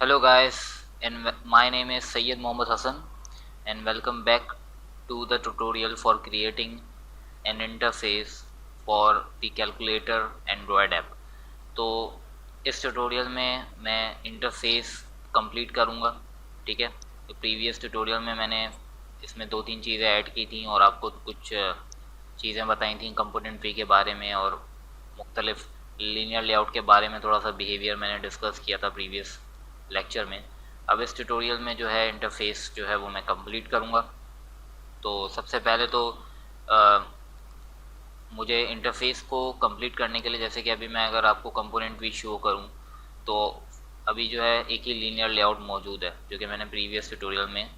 Hello guys, and my name is Syed Mohammad Hassan and welcome back to the tutorial for creating an interface for the calculator Android app। तो इस tutorial में मैं interface complete करूँगा। ठीक है, तो previous tutorial में मैंने इसमें 2-3 चीज़ें ऐड की थी और आपको कुछ चीज़ें बताई थी कंपोनेंट ट्री के बारे में और मुख्तलिफ लीनियर लेआउट के बारे में थोड़ा सा बिहेवियर मैंने डिस्कस किया था प्रीवियस लेक्चर में। अब इस ट्यूटोरियल में जो है इंटरफेस जो है वो मैं कंप्लीट करूँगा। तो सबसे पहले तो मुझे इंटरफेस को कंप्लीट करने के लिए, जैसे कि अभी मैं अगर आपको कंपोनेंट भी शो करूँ तो अभी जो है एक ही लीनियर लेआउट मौजूद है जो कि मैंने प्रीवियस ट्यूटोरियल में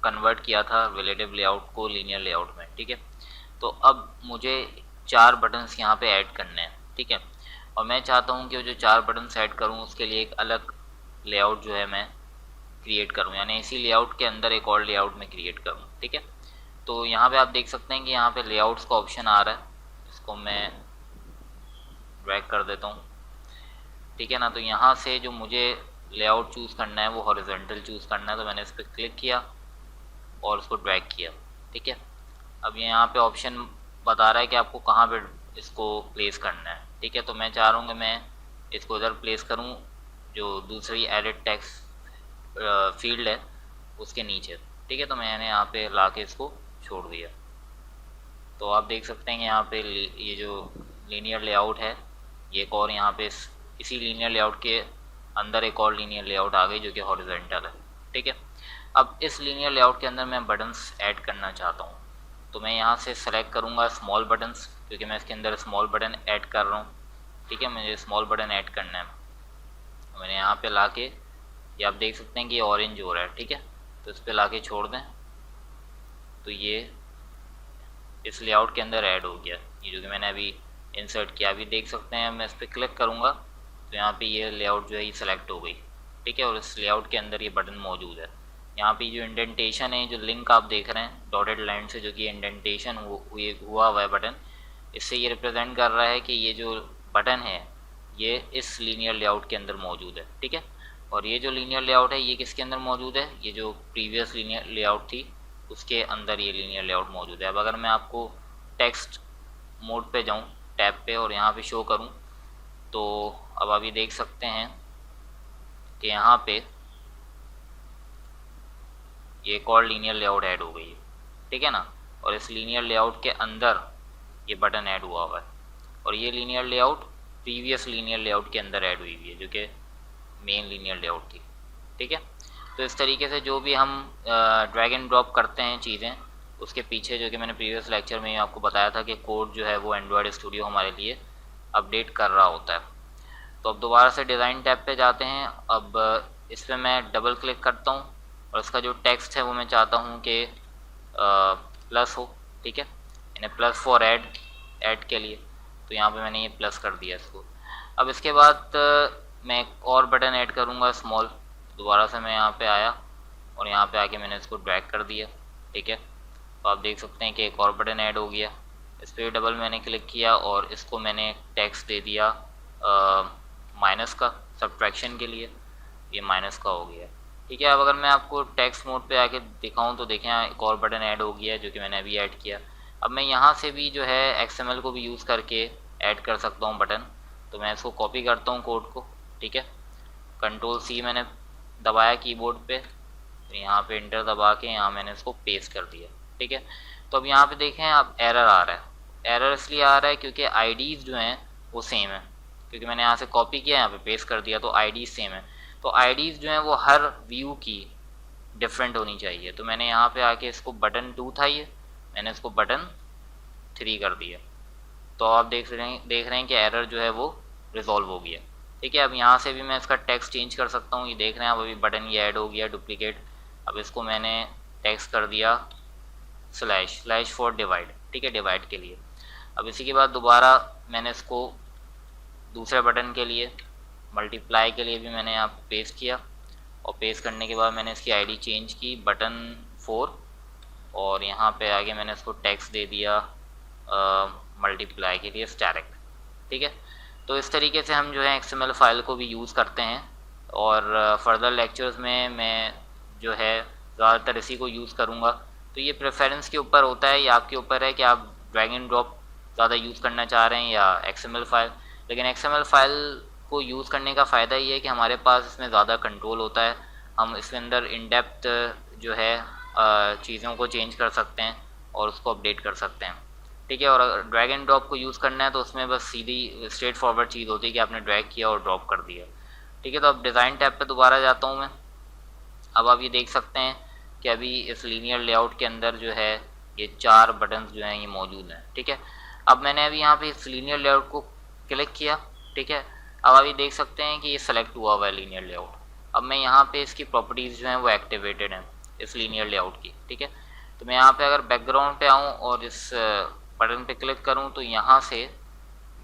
कन्वर्ट किया था रिलेटिव लेआउट को लीनियर लेआउट में। ठीक है, तो अब मुझे 4 बटन्स यहाँ पे ऐड करने हैं। ठीक है, और मैं चाहता हूँ कि वो जो 4 बटन्स ऐड करूँ उसके लिए एक अलग लेआउट जो है मैं क्रिएट करूँ, यानी इसी लेआउट के अंदर एक और लेआउट में क्रिएट करूँ। ठीक है, तो यहाँ पे आप देख सकते हैं कि यहाँ पे लेआउट्स का ऑप्शन आ रहा है, इसको मैं ड्रैग कर देता हूँ। ठीक है ना, तो यहाँ से जो मुझे लेआउट चूज़ करना है वो हॉरिजॉन्टल चूज़ करना है, तो मैंने इस पर क्लिक किया और उसको ड्रैग किया। ठीक है, अब यहाँ पे ऑप्शन बता रहा है कि आपको कहाँ पे इसको प्लेस करना है। ठीक है, तो मैं चाह रहा हूँ कि मैं इसको इधर प्लेस करूँ जो दूसरी एडिट टेक्स्ट फील्ड है उसके नीचे। ठीक है, तो मैंने यहाँ पे ला के इसको छोड़ दिया। तो आप देख सकते हैं कि यहाँ पे ये जो लीनियर लेआउट है ये एक और यहाँ पे इसी लीनियर लेआउट के अंदर एक और लीनियर लेआउट आ गई जो कि हॉरिजॉन्टल है। ठीक है, अब इस लीनियर लेआउट के अंदर मैं बटन्स ऐड करना चाहता हूँ, तो मैं यहाँ से सेलेक्ट करूँगा स्मॉल बटन्स, क्योंकि मैं इसके अंदर स्मॉल बटन ऐड कर रहा हूँ। ठीक है, मुझे स्मॉल बटन ऐड करना है। मैंने यहाँ पे ला के, ये आप देख सकते हैं कि ऑरेंज हो रहा है। ठीक है, तो इस पर ला के छोड़ दें तो ये इस लेआउट के अंदर ऐड हो गया, ये जो कि मैंने अभी इंसर्ट किया। अभी देख सकते हैं मैं इस पर क्लिक करूँगा तो यहाँ पे ये लेआउट जो है ये सिलेक्ट हो गई। ठीक है, और इस लेआउट के अंदर ये बटन मौजूद है। यहाँ पे जो इंडेंटेशन है, जो लिंक आप देख रहे हैं डॉटेड लाइन से, जो कि इंडेंटेशन हुआ है बटन, इससे ये रिप्रेजेंट कर रहा है कि ये जो बटन है ये इस लीनियर लेआउट के अंदर मौजूद है। ठीक है, और ये जो लीनियर लेआउट है ये किसके अंदर मौजूद है, ये जो प्रीवियस लीनियर लेआउट थी उसके अंदर ये लीनियर लेआउट मौजूद है। अब अगर मैं आपको टेक्स्ट मोड पे जाऊँ, टैब पे, और यहाँ पे शो करूँ तो अब अभी देख सकते हैं कि यहाँ पे ये एक और लीनियर लेआउट ऐड हो गई है। ठीक है ना, और इस लीनियर लेआउट के अंदर ये बटन ऐड हुआ है और ये linear layout previous linear layout के अंदर ऐड हुई है जो कि मेन लीनियर लेआउट थी। ठीक है, तो इस तरीके से जो भी हम ड्रैग एंड ड्रॉप करते हैं चीज़ें, उसके पीछे जो कि मैंने प्रीवियस लेक्चर में आपको बताया था कि कोड जो है वो एंड्रॉयड स्टूडियो हमारे लिए अपडेट कर रहा होता है। तो अब दोबारा से डिज़ाइन टैब पे जाते हैं। अब इस पर मैं डबल क्लिक करता हूँ और इसका जो टेक्स्ट है वो मैं चाहता हूँ कि प्लस हो। ठीक है, यानी प्लस फॉर ऐड के लिए, तो यहाँ पे मैंने ये प्लस कर दिया इसको। अब इसके बाद मैं एक और बटन ऐड करूँगा स्मॉल। दोबारा से मैं यहाँ पे आया और यहाँ पे आके मैंने इसको ड्रैग कर दिया। ठीक है, तो आप देख सकते हैं कि एक और बटन ऐड हो गया। इस पर डबल मैंने क्लिक किया और इसको मैंने टेक्स्ट दे दिया माइनस का, सब्ट्रैक्शन के लिए ये माइनस का हो गया। ठीक है, अब अगर मैं आपको टेक्स्ट मोड पे आके दिखाऊं तो देखें एक और बटन ऐड हो गया जो कि मैंने अभी ऐड किया। अब मैं यहाँ से भी जो है XML को भी यूज़ करके ऐड कर सकता हूँ बटन। तो मैं इसको कॉपी करता हूँ कोड को। ठीक है, Ctrl+C मैंने दबाया कीबोर्ड पे, तो यहाँ पे इंटर दबा के यहाँ मैंने इसको पेस्ट कर दिया। ठीक है, तो अब यहाँ पे देखें अब एरर आ रहा है। एरर इसलिए आ रहा है क्योंकि आईडीज़ जो हैं वो सेम है, क्योंकि मैंने यहाँ से कॉपी किया यहाँ पे पेस्ट कर दिया, तो आईडीज़ सेम है। तो आईडीज़ जो हैं वो हर व्यू की डिफरेंट होनी चाहिए। तो मैंने यहाँ पे आके इसको बटन 2 था ये, मैंने इसको बटन 3 कर दिया। तो आप देख रहे हैं कि एरर जो है वो रिजॉल्व हो गया। ठीक है, अब यहाँ से भी मैं इसका टेक्स्ट चेंज कर सकता हूँ। ये देख रहे हैं अब अभी बटन ये ऐड हो गया डुप्लीकेट। अब इसको मैंने टेक्स्ट कर दिया स्लैश फॉर डिवाइड। ठीक है, डिवाइड के लिए। अब इसी के बाद दोबारा मैंने इसको दूसरे बटन के लिए मल्टीप्लाई के लिए भी मैंने यहाँ पेस्ट किया, और पेस्ट करने के बाद मैंने इसकी आईडी चेंज की बटन 4, और यहाँ पे आगे मैंने इसको टेक्स्ट दे दिया मल्टीप्लाई के लिए स्टैटिक। ठीक है, तो इस तरीके से हम जो है XML फाइल को भी यूज़ करते हैं और फर्दर लेक्चर्स में मैं जो है ज़्यादातर इसी को यूज़ करूँगा। तो ये प्रेफरेंस के ऊपर होता है, या आपके ऊपर है कि आप ड्रैग एंड ड्रॉप ज़्यादा यूज़ करना चाह रहे हैं या XML फाइल। लेकिन XML फाइल को यूज़ करने का फ़ायदा ये है कि हमारे पास इसमें ज़्यादा कंट्रोल होता है, हम इसके अंदर इन डेप्थ जो है चीज़ों को चेंज कर सकते हैं और उसको अपडेट कर सकते हैं, ठीक है। और अगर ड्रैग एंड ड्रॉप को यूज़ करना है तो उसमें बस सीधी स्ट्रेट फॉरवर्ड चीज़ होती है कि आपने ड्रैग किया और ड्रॉप कर दिया, ठीक है। तो अब डिज़ाइन टैब पे दोबारा जाता हूँ मैं। अब आप ये देख सकते हैं कि अभी इस लीनियर लेआउट के अंदर जो है ये 4 बटन्स जो हैं ये मौजूद हैं, ठीक है। अब मैंने अभी यहाँ पे इस लीनियर लेआउट को क्लिक किया, ठीक है। अब अभी देख सकते हैं कि ये सेलेक्ट हुआ हुआ है लीनियर लेआउट। अब मैं यहाँ पे इसकी प्रॉपर्टीज़ जो हैं वो एक्टिवेटेड हैं इस लीनियर लेआउट की, ठीक है। तो मैं यहाँ पे अगर बैकग्राउंड पे आऊँ और इस बटन पे क्लिक करूँ तो यहाँ से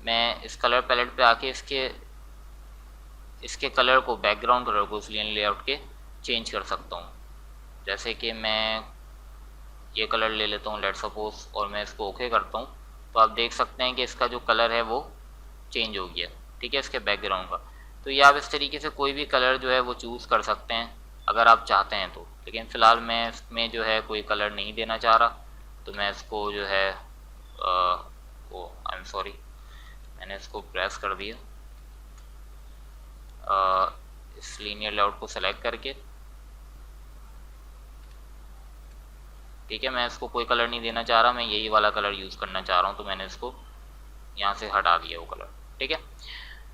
मैं इस कलर पैलेट पे आके इसके कलर को, बैकग्राउंड कलर को इस लीनियर लेआउट के चेंज कर सकता हूँ। जैसे कि मैं ये कलर ले लेता हूँ लेट सपोज, और मैं इसको ओके करता हूँ तो आप देख सकते हैं कि इसका जो कलर है वो चेंज हो गया, ठीक है, इसके बैकग्राउंड का। तो ये आप इस तरीके से कोई भी कलर जो है वो चूज़ कर सकते हैं अगर आप चाहते हैं तो। लेकिन फ़िलहाल मैं इसमें जो है कोई कलर नहीं देना चाह रहा, तो मैं इसको जो है आई एम सॉरी, मैंने इसको प्रेस कर दिया इस लीनियर लेआउट को सेलेक्ट करके, ठीक है। मैं इसको कोई कलर नहीं देना चाह रहा, मैं यही वाला कलर यूज़ करना चाह रहा हूँ, तो मैंने इसको यहाँ से हटा दिया वो कलर, ठीक है।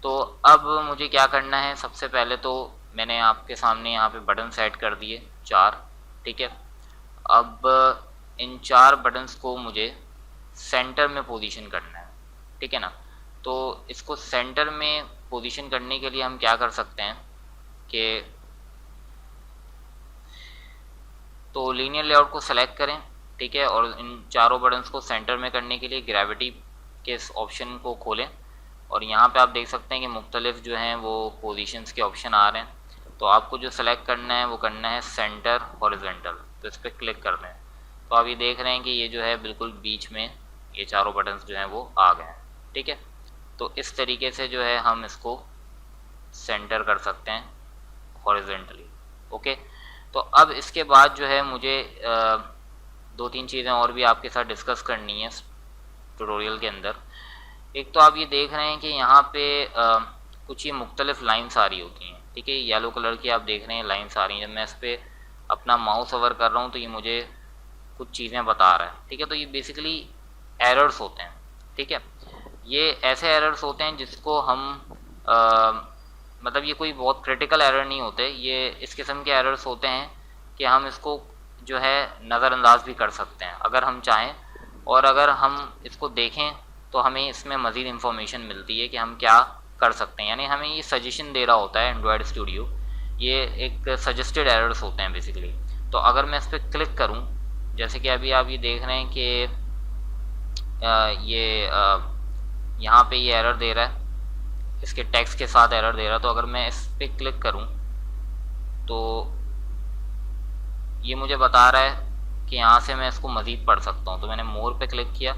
तो अब मुझे क्या करना है, सबसे पहले तो मैंने आपके सामने यहाँ पे बटन सेट कर दिए 4, ठीक है। अब इन 4 बटन्स को मुझे सेंटर में पोजीशन करना है, ठीक है ना। तो इसको सेंटर में पोजीशन करने के लिए हम क्या कर सकते हैं कि तो लीनियर लेआउट को सेलेक्ट करें, ठीक है, और इन चारों बटन्स को सेंटर में करने के लिए ग्रेविटी के इस ऑप्शन को खोलें और यहाँ पे आप देख सकते हैं कि मुख्तलिफ जो हैं वो पोजीशंस के ऑप्शन आ रहे हैं। तो आपको जो सेलेक्ट करना है वो करना है सेंटर हॉरिजॉन्टल, तो इस पर क्लिक कर दें। तो आप ये देख रहे हैं कि ये जो है बिल्कुल बीच में ये चारों बटन्स जो हैं वो आ गए हैं, ठीक है। तो इस तरीके से जो है हम इसको सेंटर कर सकते हैं हॉरिजॉन्टली, ओके। तो अब इसके बाद जो है मुझे 2-3 चीज़ें और भी आपके साथ डिस्कस करनी है ट्यूटोरियल के अंदर। एक तो आप ये देख रहे हैं कि यहाँ पे कुछ ये मुख्तलिफ लाइन्स आ रही होती हैं, ठीक है। येलो कलर की आप देख रहे हैं लाइन्स आ रही हैं। जब मैं इस पर अपना माउस ओवर कर रहा हूँ तो ये मुझे कुछ चीज़ें बता रहा है, ठीक है। तो ये बेसिकली एरर्स होते हैं, ठीक है। ये ऐसे एरर्स होते हैं जिसको हम मतलब ये कोई बहुत क्रिटिकल एरर नहीं होते, ये इस किस्म के एरर्स होते हैं कि हम इसको जो है नज़रअंदाज भी कर सकते हैं अगर हम चाहें, और अगर हम इसको देखें तो हमें इसमें मज़ीद इन्फॉर्मेशन मिलती है कि हम क्या कर सकते हैं। यानी हमें ये सजेशन दे रहा होता है एंड्रॉयड स्टूडियो, ये एक सजेस्टेड एरर्स होते हैं बेसिकली। तो अगर मैं इस पर क्लिक करूं, जैसे कि अभी आप ये देख रहे हैं कि यहाँ पे ये एरर दे रहा है, इसके टेक्स्ट के साथ एरर दे रहा है। तो अगर मैं इस पर क्लिक करूं तो ये मुझे बता रहा है कि यहाँ से मैं इसको मज़ीद पढ़ सकता हूँ। तो मैंने मोर पे क्लिक किया,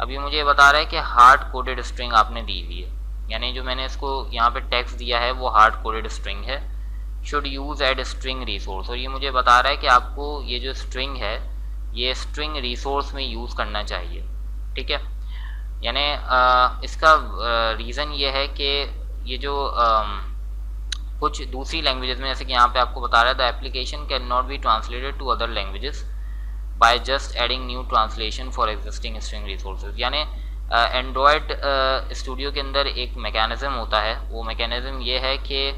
अभी मुझे ये बता रहा है कि हार्ड कोडेड स्ट्रिंग आपने दी हुई है, यानी जो मैंने इसको यहाँ पे टेक्स्ट दिया है वो हार्ड कोडेड स्ट्रिंग है। Should use add string resource, और ये मुझे बता रहा है कि आपको ये जो स्ट्रिंग है ये स्ट्रिंग रिसोर्स में यूज़ करना चाहिए, ठीक है। यानी इसका रीज़न ये है कि ये जो कुछ दूसरी लैंग्वेजेस में, जैसे कि यहाँ पे आपको बता रहा है the application can not be translated to other languages by just adding new translation for existing string resources. यानी एंड्रॉयड स्टूडियो के अंदर एक मैकेनिज़्म होता है, वो मैकेनिज़्म ये है कि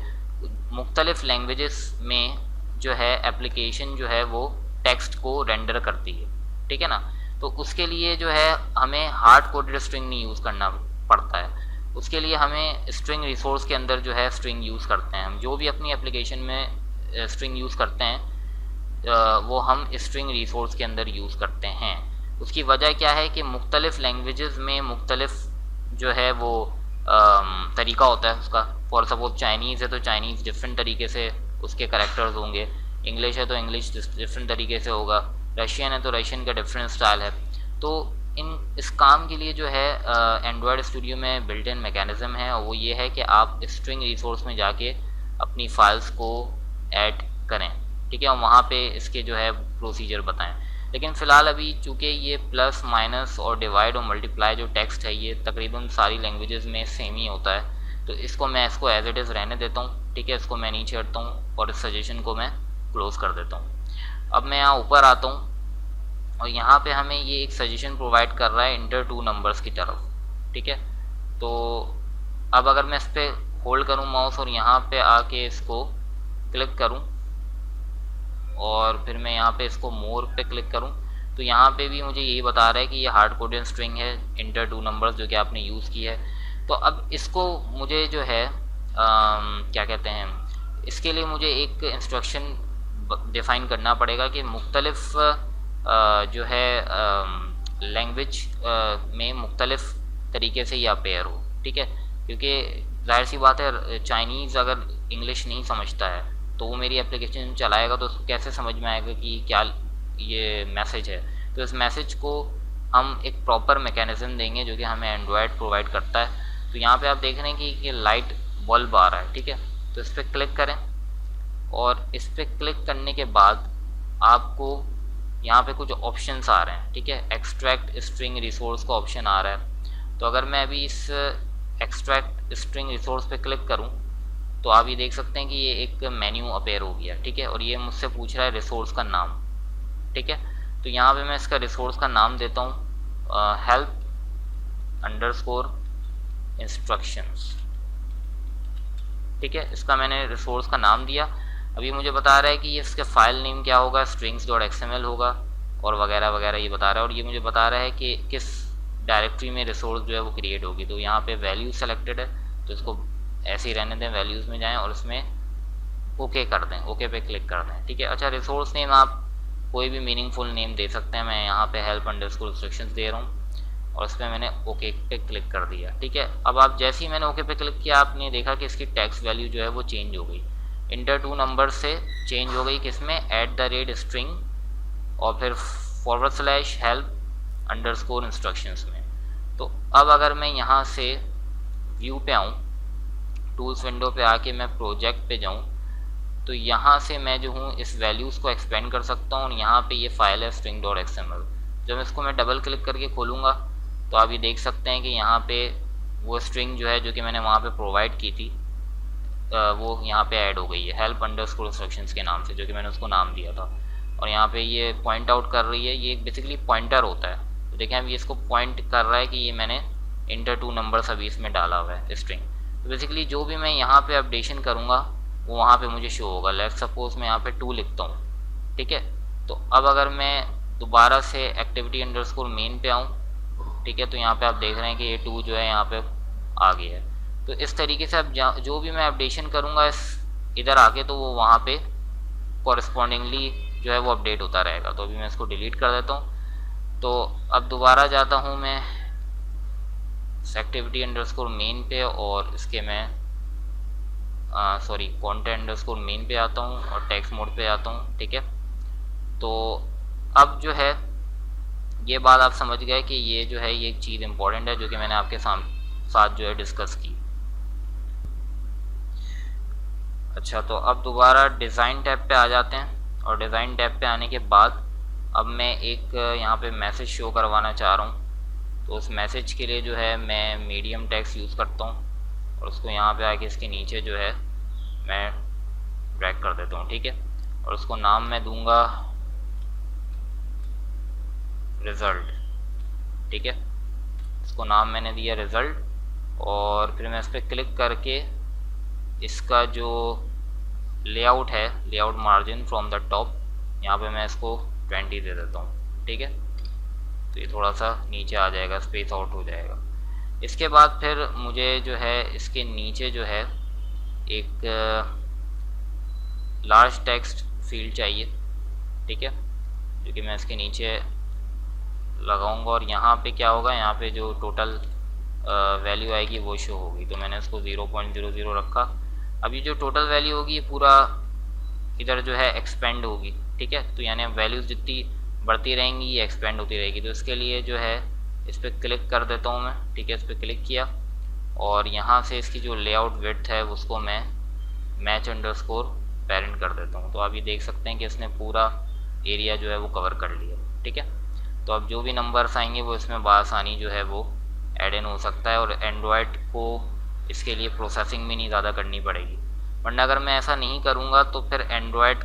मुख्तलिफ लैंग्वेजेस में जो है एप्लीकेशन जो है वो टेक्स्ट को रेंडर करती है, ठीक है ना। तो उसके लिए जो है हमें हार्ड कोडेड स्ट्रिंग नहीं यूज़ करना पड़ता है, उसके लिए हमें स्ट्रिंग रिसोर्स के अंदर जो है स्ट्रिंग यूज़ करते हैं। हम जो भी अपनी एप्लीकेशन में स्ट्रिंग यूज़ करते हैं वो हम स्ट्रिंग रिसोर्स के अंदर यूज़ करते हैं। उसकी वजह क्या है कि मुख्तलिफ लैंग्वेजेस में मुख्तलिफ जो है वो तरीका होता है उसका। फॉर सपोज चाइनीज़ है तो चाइनीज़ डिफरेंट तरीके से उसके करैक्टर्स होंगे, इंग्लिश है तो इंग्लिश डिफरेंट तरीके से होगा, रशियन है तो रशियन का डिफरेंट स्टाइल है। तो इस काम के लिए जो है एंड्रॉयड स्टूडियो में बिल्ट इन मैकेनिज़्म है, और वो ये है कि आप स्ट्रिंग रिसोर्स में जाके अपनी फाइल्स को ऐड करें, ठीक है, और वहाँ पे इसके जो है प्रोसीजर बताएं। लेकिन फ़िलहाल अभी चूँकि ये प्लस माइनस और डिवाइड और मल्टीप्लाई जो टेक्स्ट है ये तकरीबन सारी लैंग्वेजेस में सेम ही होता है, तो मैं इसको एज इट इज़ रहने देता हूँ, ठीक है, इसको मैं नहीं छेड़ता हूँ और इस सजेशन को मैं क्लोज़ कर देता हूँ। अब मैं यहाँ ऊपर आता हूँ और यहाँ पे हमें ये एक सजेशन प्रोवाइड कर रहा है इंटर टू नंबर्स की तरफ, ठीक है। तो अब अगर मैं इस पर होल्ड करूँ माउस और यहाँ पे आके इसको क्लिक करूँ और फिर मैं यहाँ पे इसको मोर पे क्लिक करूँ, तो यहाँ पे भी मुझे यही बता रहा है कि ये हार्ड कोडेड स्ट्रिंग है इंटर टू नंबर्स जो कि आपने यूज़ की है। तो अब इसको मुझे जो है क्या कहते हैं, इसके लिए मुझे एक इंस्ट्रक्शन डिफ़ाइन करना पड़ेगा कि मुख्तलिफ जो है लैंग्वेज में मुख्तलिफ तरीके से ये अपेयर हो, ठीक है, क्योंकि जाहिर सी बात है चाइनीज़ अगर इंग्लिश नहीं समझता है तो वो मेरी एप्लीकेशन चलाएगा तो उसको कैसे समझ में आएगा कि क्या ये मैसेज है। तो इस मैसेज को हम एक प्रॉपर मैकेनिज़्म देंगे जो कि हमें एंड्रॉयड प्रोवाइड करता है। तो यहाँ पे आप देख रहे हैं कि ये लाइट बल्ब आ रहा है, ठीक है, तो इस पर क्लिक करें और इस पर क्लिक करने के बाद आपको यहाँ पे कुछ ऑप्शंस आ रहे हैं, ठीक है, एक्सट्रैक्ट स्ट्रिंग रिसोर्स का ऑप्शन आ रहा है। तो अगर मैं अभी इस एक्सट्रैक्ट स्ट्रिंग रिसोर्स पे क्लिक करूँ तो आप ये देख सकते हैं कि ये एक मेन्यू अपेयर हो गया, ठीक है, और ये मुझसे पूछ रहा है रिसोर्स का नाम, ठीक है। तो यहाँ पे मैं इसका रिसोर्स का नाम देता हूँ हेल्प अंडरस्कोर इंस्ट्रक्शंस, ठीक है, इसका मैंने रिसोर्स का नाम दिया। अभी मुझे बता रहा है कि ये इसके फाइल नेम क्या होगा, strings.xml होगा और वगैरह वगैरह ये बता रहा है, और ये मुझे बता रहा है कि किस डायरेक्टरी में रिसोर्स जो है वो क्रिएट होगी। तो यहाँ पे वैल्यू सेलेक्टेड है तो इसको ऐसे ही रहने दें, वैल्यूज़ में जाएं और इसमें ओके कर दें, ओके पे क्लिक कर दें, ठीक है। अच्छा, रिसोर्स नेम आप कोई भी मीनिंगफुल नेम दे सकते हैं, मैं यहाँ पे हेल्प अंडरस्कोर इंस्ट्रक्शंस दे रहा हूँ और इस पर मैंने ओके पे क्लिक कर दिया, ठीक है। अब आप जैसे ही मैंने ओके पे क्लिक किया आपने देखा कि इसकी टेक्स्ट वैल्यू जो है वो चेंज हो गई, इंटर टू नंबर से चेंज हो गई किसमें, @ और फिर / हेल्प अंडरस्कोर इंस्ट्रक्शंस में। तो अब अगर मैं यहाँ से व्यू पे आऊँ, टूल्स विंडो पे आके मैं प्रोजेक्ट पे जाऊँ तो यहाँ से मैं जो हूँ इस वैल्यूज़ को एक्सपेंड कर सकता हूँ और यहाँ पे ये फाइल है string.xml। जब इसको मैं डबल क्लिक करके खोलूँगा तो आप ये देख सकते हैं कि यहाँ पे वो स्ट्रिंग जो है जो कि मैंने वहाँ पे प्रोवाइड की थी वो यहाँ पे ऐड हो गई है हेल्प अंडरस्कोर इंस्ट्रक्शंस के नाम से, जो कि मैंने उसको नाम दिया था। और यहाँ पे ये पॉइंट आउट कर रही है, ये बेसिकली पॉइंटर होता है। तो देखें अब ये इसको पॉइंट कर रहा है कि ये मैंने इंटर टू नंबर्स अभी इसमें डाला हुआ है स्ट्रिंग। तो बेसिकली जो भी मैं यहाँ पे अपडेशन करूँगा वो वहाँ पे मुझे शो होगा। लेट्स सपोज मैं यहाँ पे 2 लिखता हूँ, ठीक है। तो अब अगर मैं दोबारा से एक्टिविटी अंडरस्कोर मेन पे आऊँ, ठीक है, तो यहाँ पे आप देख रहे हैं कि ये 2 जो है यहाँ पे आ गया है। तो इस तरीके से अब जो भी मैं अपडेशन करूँगा इधर आके तो वो वहाँ पे कॉरस्पॉन्डिंगली जो है वो अपडेट होता रहेगा। तो अभी मैं इसको डिलीट कर देता हूँ। तो अब दोबारा जाता हूँ मैं एक्टिविटी अंडरस्कोर मेन पे और इसके मैं कंटेंट अंडरस्कोर मेन पे आता हूँ और टेक्स्ट मोड पे आता हूँ, ठीक है। तो अब जो है ये बात आप समझ गए कि ये जो है ये एक चीज़ इंपॉर्टेंट है जो कि मैंने आपके साथ जो है डिस्कस की। अच्छा, तो अब दोबारा डिज़ाइन टैब पे आ जाते हैं और डिज़ाइन टैब पे आने के बाद अब मैं एक यहाँ पे मैसेज शो करवाना चाह रहा हूँ। तो उस मैसेज के लिए जो है मैं मीडियम टेक्स्ट यूज़ करता हूँ और उसको यहाँ पे आके इसके नीचे जो है मैं ड्रैग कर देता हूँ, ठीक है। और उसको नाम मैं दूंगा रिज़ल्ट, ठीक है। इसको नाम मैंने दिया रिज़ल्ट और फिर मैं इस पर क्लिक करके इसका जो लेआउट है, layout margin from the top, यहाँ पे मैं इसको 20 दे देता हूँ, ठीक है। तो ये थोड़ा सा नीचे आ जाएगा, स्पेस आउट हो जाएगा। इसके बाद फिर मुझे जो है इसके नीचे जो है एक लार्ज टेक्स्ट फील्ड चाहिए, ठीक है, जो कि मैं इसके नीचे लगाऊंगा और यहाँ पे क्या होगा, यहाँ पे जो टोटल वैल्यू आएगी वो शो होगी। तो मैंने इसको 0.00 रखा। अभी जो टोटल वैल्यू होगी ये पूरा इधर जो है एक्सपेंड होगी, ठीक है। तो यानी वैल्यूज़ जितनी बढ़ती रहेंगी ये एक्सपेंड होती रहेगी। तो इसके लिए जो है इस पर क्लिक कर देता हूँ मैं, ठीक है। इस पर क्लिक किया और यहाँ से इसकी जो लेआउट विड्थ है उसको मैं मैच अंडरस्कोर पेरेंट कर देता हूँ। तो आप ये देख सकते हैं कि इसने पूरा एरिया जो है वो कवर कर लिया। ठीक है, तो अब जो भी नंबर्स आएंगे वो इसमें बासानी जो है वो ऐड इन हो सकता है, और एंड्रॉयड को इसके लिए प्रोसेसिंग भी नहीं ज़्यादा करनी पड़ेगी। वरना अगर मैं ऐसा नहीं करूँगा तो फिर एंड्रॉयड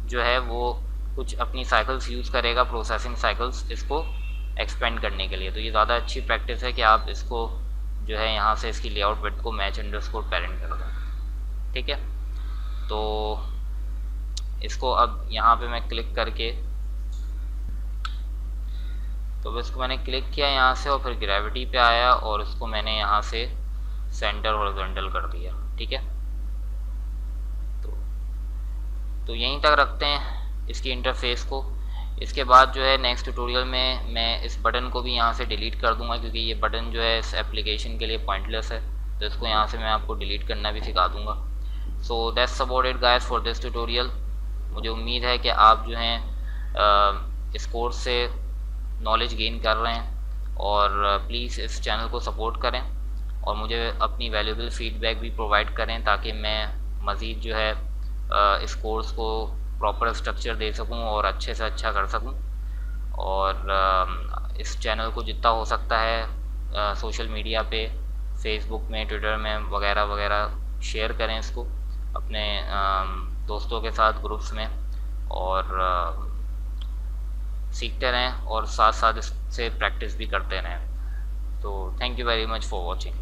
जो है वो कुछ अपनी साइकिल्स यूज़ करेगा, प्रोसेसिंग साइकिल्स, इसको एक्सपेंड करने के लिए। तो ये ज़्यादा अच्छी प्रैक्टिस है कि आप इसको जो है यहाँ से इसकी लेआउट विड्थ को मैच अंडरस्कोर पेरेंट कर दो। ठीक है, तो इसको अब यहाँ पे मैं क्लिक करके, तो इसको मैंने क्लिक किया यहाँ से और फिर ग्रेविटी पे आया और इसको मैंने यहाँ से सेंटर हॉरिजॉन्टल कर दिया। ठीक है, तो यहीं तक रखते हैं इसकी इंटरफेस को। इसके बाद जो है नेक्स्ट ट्यूटोरियल में मैं इस बटन को भी यहाँ से डिलीट कर दूंगा, क्योंकि ये बटन जो है इस एप्लीकेशन के लिए पॉइंटलेस है। तो इसको यहाँ से मैं आपको डिलीट करना भी सिखा दूंगा। So that's about it guys for this tutorial. मुझे उम्मीद है कि आप जो हैं इस कोर्स से नॉलेज गेन कर रहे हैं, और प्लीज़ इस चैनल को सपोर्ट करें और मुझे अपनी वैल्यूएबल फीडबैक भी प्रोवाइड करें, ताकि मैं मज़ीद जो है इस कोर्स को प्रॉपर स्ट्रक्चर दे सकूं और अच्छे से अच्छा कर सकूं। और इस चैनल को जितना हो सकता है सोशल मीडिया पे, फेसबुक में, ट्विटर में वगैरह वगैरह शेयर करें इसको अपने दोस्तों के साथ, ग्रुप्स में, और सीखते रहें और साथ साथ इससे प्रैक्टिस भी करते रहें। तो thank you very much for watching.